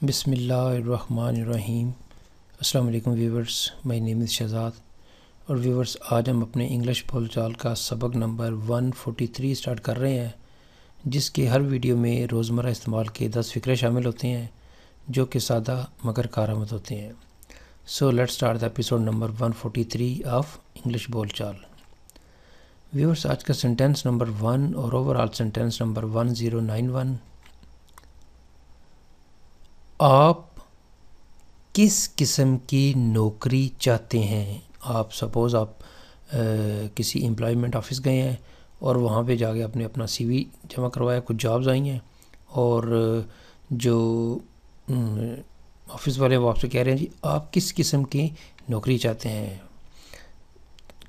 बिस्मिल्लाहिर्रहमानिर्रहीम। अस्सलाम वालेकुम viewers, my name is Shahzad. और व्यूवर्स, आज हम अपने इंग्लिश बोलचाल का सबक नंबर 143 स्टार्ट कर रहे हैं, जिसके हर वीडियो में रोज़मर्रा इस्तेमाल के 10 फ़िक्रे शामिल होते हैं जो कि सादा मगर कारआमद होते हैं। So let's start the episode number 143 of English बोलचाल। व्यूवर्स, आज का सेंटेंस नंबर 1 और ओवरऑल सेंटेंस नंबर 1091। आप किस किस्म की नौकरी चाहते हैं? आप सपोज़ आप किसी एम्प्लॉयमेंट ऑफिस गए हैं और वहाँ पे जाके आपने अपना सीवी जमा करवाया, कुछ जॉब्स आई हैं और जो ऑफिस वाले वो आपसे कह रहे हैं जी आप किस किस्म की नौकरी चाहते हैं,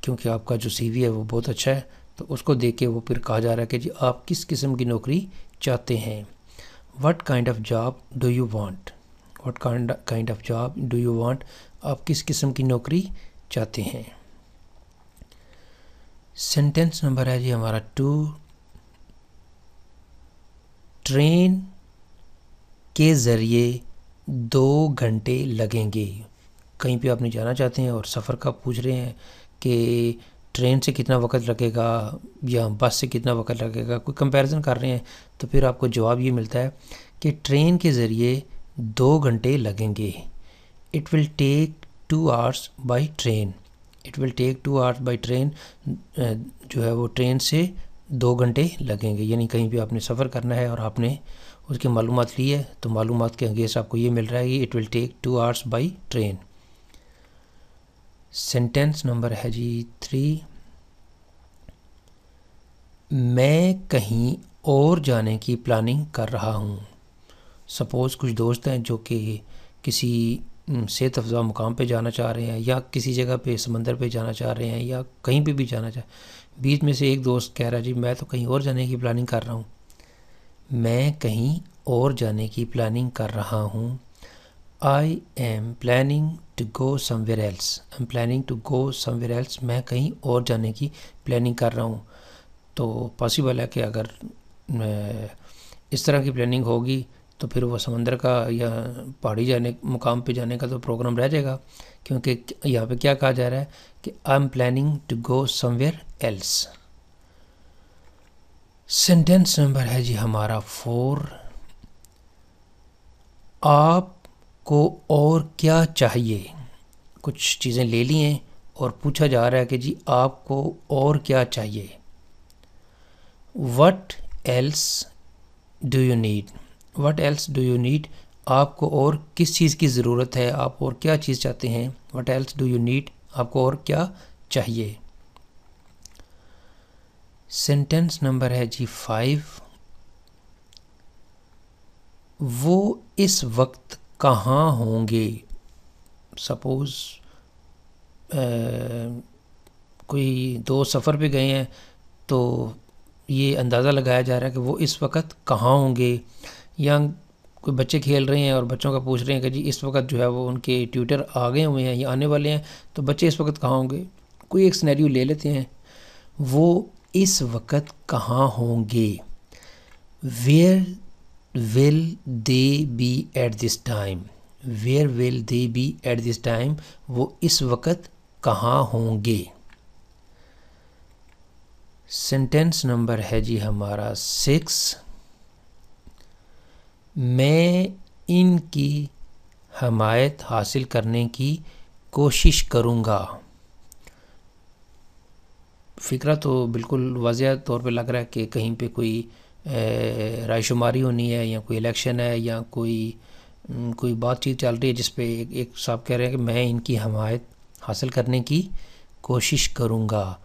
क्योंकि आपका जो सीवी है वो बहुत अच्छा है, तो उसको देख के वो फिर कहा जा रहा है कि जी आप किस किस्म की नौकरी चाहते हैं। What kind of job do you want? What kind of job do you want? आप किस किस्म की नौकरी चाहते हैं। सेंटेंस नंबर है जी हमारा 2। ट्रेन के ज़रिए 2 घंटे लगेंगे। कहीं पे आपने जाना चाहते हैं और सफ़र का पूछ रहे हैं कि ट्रेन से कितना वक्त लगेगा या बस से कितना वक्त लगेगा, कोई कंपैरिजन कर रहे हैं, तो फिर आपको जवाब ये मिलता है कि ट्रेन के ज़रिए 2 घंटे लगेंगे। It will take 2 hours by train. It will take 2 hours by train, जो है वो ट्रेन से 2 घंटे लगेंगे। यानी कहीं भी आपने सफ़र करना है और आपने उसकी मालूमात ली है, तो मालूमात के अगेंस्ट आपको ये मिल रहा है कि it will take 2 hours by train. Sentence number है जी 3। मैं कहीं और जाने की प्लानिंग कर रहा हूँ। सपोज़ कुछ दोस्त हैं जो कि किसी सेहत अफ़ज़ा मुकाम पे जाना चाह रहे हैं, या किसी जगह पे समंदर पे जाना चाह रहे हैं, या कहीं पे भी जाना चाह। बीच में से एक दोस्त कह रहा है जी मैं तो कहीं और जाने की प्लानिंग कर रहा हूँ। मैं कहीं और जाने की प्लानिंग कर रहा हूँ। I am planning to go somewhere else. I'm planning to go somewhere else. मैं कहीं और जाने की प्लानिंग कर रहा हूँ। तो पॉसिबल है कि अगर इस तरह की प्लानिंग होगी तो फिर वो समंदर का या पहाड़ी जाने मुकाम पे जाने का तो प्रोग्राम रह जाएगा, क्योंकि यहाँ पे क्या कहा जा रहा है कि I am planning to go somewhere else. Sentence number है जी हमारा 4। आपको और क्या चाहिए? कुछ चीज़ें ले ली हैं और पूछा जा रहा है कि जी आपको और क्या चाहिए। What else do you need? What else do you need? आपको और किस चीज़ की ज़रूरत है, आप और क्या चीज़ चाहते हैं। What else do you need? आपको और क्या चाहिए। सेंटेंस नंबर है जी 5। वो इस वक्त कहाँ होंगे? सपोज़ कोई दो सफ़र पे गए हैं, तो ये अंदाज़ा लगाया जा रहा है कि वो इस वक्त कहाँ होंगे। या कोई बच्चे खेल रहे हैं और बच्चों का पूछ रहे हैं कि जी इस वक्त जो है वो उनके ट्यूटर आ गए हुए हैं या आने वाले हैं, तो बच्चे इस वक्त कहाँ होंगे। कोई एक सिनेरियो ले लेते हैं। वो इस वक्त कहाँ होंगे। Where will they be at this time. Where will they be at this time. वो इस वक्त कहाँ होंगे। सेंटेंस नंबर है जी हमारा 6। मैं इनकी हमायत हासिल करने की कोशिश करूँगा। फ़िक्रा तो बिल्कुल वाज़ेह तौर पे लग रहा है कि कहीं पे कोई रायशुमारी होनी है, या कोई इलेक्शन है, या कोई बातचीत चल रही है जिस पे एक साहब कह रहे हैं कि मैं इनकी हमायत हासिल करने की कोशिश करूँगा।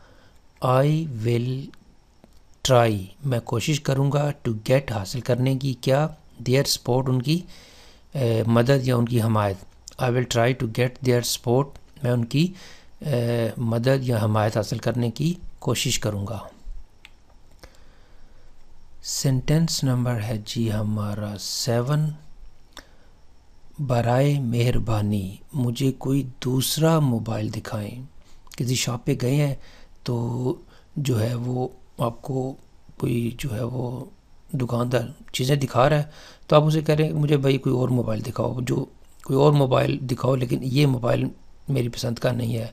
आई विल ट्राई, मैं कोशिश करूँगा, टू गेट हासिल करने की क्या, देयर सपोर्ट, उनकी मदद या उनकी हमायत। I will try to get their support, मैं उनकी मदद या हमायत हासिल करने की कोशिश करूँगा। सेंटेंस नंबर है जी हमारा 7। बराए मेहरबानी मुझे कोई दूसरा मोबाइल दिखाएं। किसी शॉप पे गए हैं तो जो है वो आपको कोई जो है वो دکاندار چیزیں دکھا رہا ہے تو آپ اسے کہہ رہے ہیں کہ مجھے بھائی کوئی اور موبائل دکھاؤ، جو کوئی اور موبائل دکھاؤ لیکن یہ موبائل میری پسند کا نہیں ہے.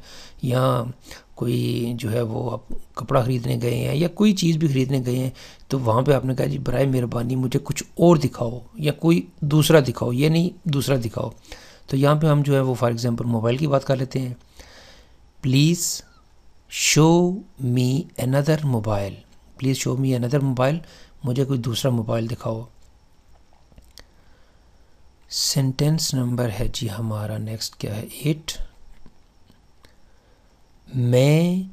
یا کوئی جو ہے وہ آپ کپڑا خریدنے گئے ہیں یا کوئی چیز بھی خریدنے گئے ہیں تو وہاں پہ آپ نے کہا جی برائے مہربانی مجھے کچھ اور دکھاؤ یا کوئی دوسرا دکھاؤ، یہ نہیں دوسرا دکھاؤ. تو یہاں پہ ہم جو ہے وہ فار ایگزامپل موبائل کی بات کر لیتے ہیں. Please show me another mobile, please show me another mobile, مجھے کوئی دوسرا موبائل دکھاؤ. سینٹینس نمبر ہے جی ہمارا نیکسٹ کیا ہے 8. میں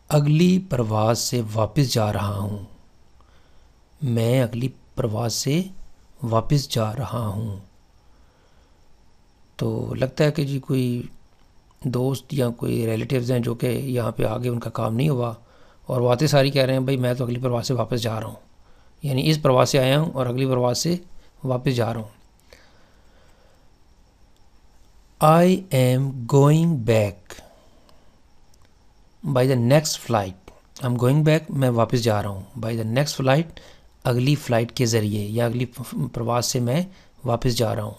اگلی پرواز سے واپس جا رہا ہوں. میں اگلی پرواز سے واپس جا رہا ہوں. تو لگتا ہے کہ جی کوئی دوست یا کوئی ریلیٹیوز ہیں جو کہ یہاں پہ آگے ان کا کام نہیں ہوا اور باتیں ساری کہہ رہے ہیں بھائی میں تو اگلی پرواز سے واپس جا رہا ہوں، یعنی اس پرواز سے آیا ہوں اور اگلی پرواز سے واپس جا رہا ہوں. I am going back by the next flight. I'm going back میں واپس جا رہا ہوں. by the next flight اگلی فلائٹ کے ذریعے یا اگلی پرواز سے میں واپس جا رہا ہوں.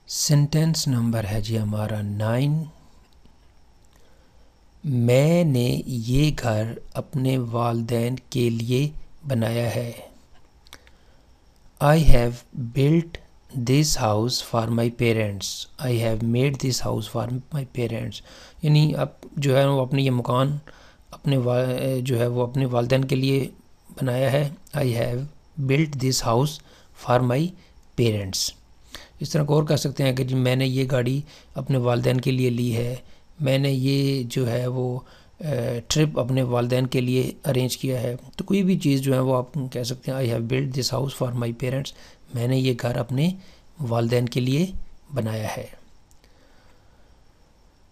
سینٹینس نمبر ہے جی ہمارا 9. میں نے یہ گھر اپنے والدین کے لیے بنایا ہے. I have built this house for my parents. I have made this house for my parents. یعنی اب جو ہے وہ اپنے یہ مکان اپنے جو ہے وہ اپنے والدین کے لیے بنایا ہے. I have built this house for my parents. اس طرح کو اور کہہ سکتے ہیں کہ جی میں نے یہ گاڑی اپنے والدین کے لیے لی ہے، میں نے یہ جو ہے وہ ٹرپ اپنے والدین کے لیے ارینج کیا ہے. تو کوئی بھی چیز جو ہے وہ آپ کہہ سکتے ہیں I have built this house for my parents. میں نے یہ گھر اپنے والدین کے لیے بنایا ہے.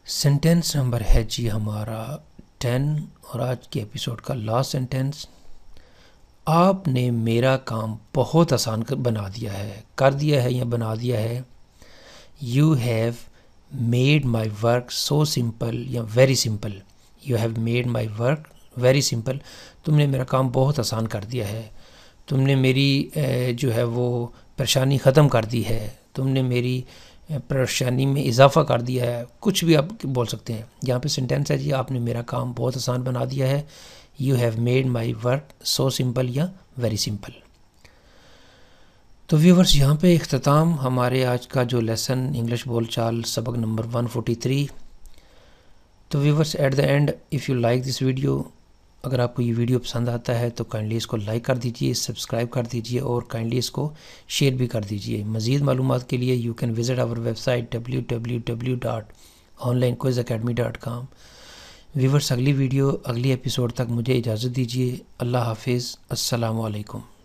سینٹینس نمبر ہے جی ہمارا 10 اور آج کے ایپیسوڈ کا لاسٹ سینٹینس. آپ نے میرا کام بہت آسان بنا دیا ہے، کر دیا ہے یا بنا دیا ہے. You have made my work so simple یا very simple. You have made my work very simple. تم نے میرا کام بہت آسان کر دیا ہے، تم نے میری جو ہے وہ پریشانی ختم کر دی ہے، تم نے میری پریشانی میں اضافہ کر دیا ہے. کچھ بھی آپ بول سکتے ہیں. یہاں پہ سینٹینس ہے جی آپ نے میرا کام بہت آسان بنا دیا ہے. You have made my work so simple یا very simple. تو ویورز یہاں پہ اختتام ہمارے آج کا جو لیسن انگلش بول چال سبق نمبر 143. تو viewers at the end if you like this video, اگر آپ کو یہ ویڈیو پسند آتا ہے تو کائنڈلی اس کو لائک کر دیجئے، سبسکرائب کر دیجئے اور کائنڈلی اس کو شیئر بھی کر دیجئے. مزید معلومات کے لیے you can visit our website www.onlinequizacademy.com. Viewers اگلی ویڈیو اگلی ایپیسوڈ تک مجھے اجازت دیجیے. اللہ حافظ. السلام علیکم.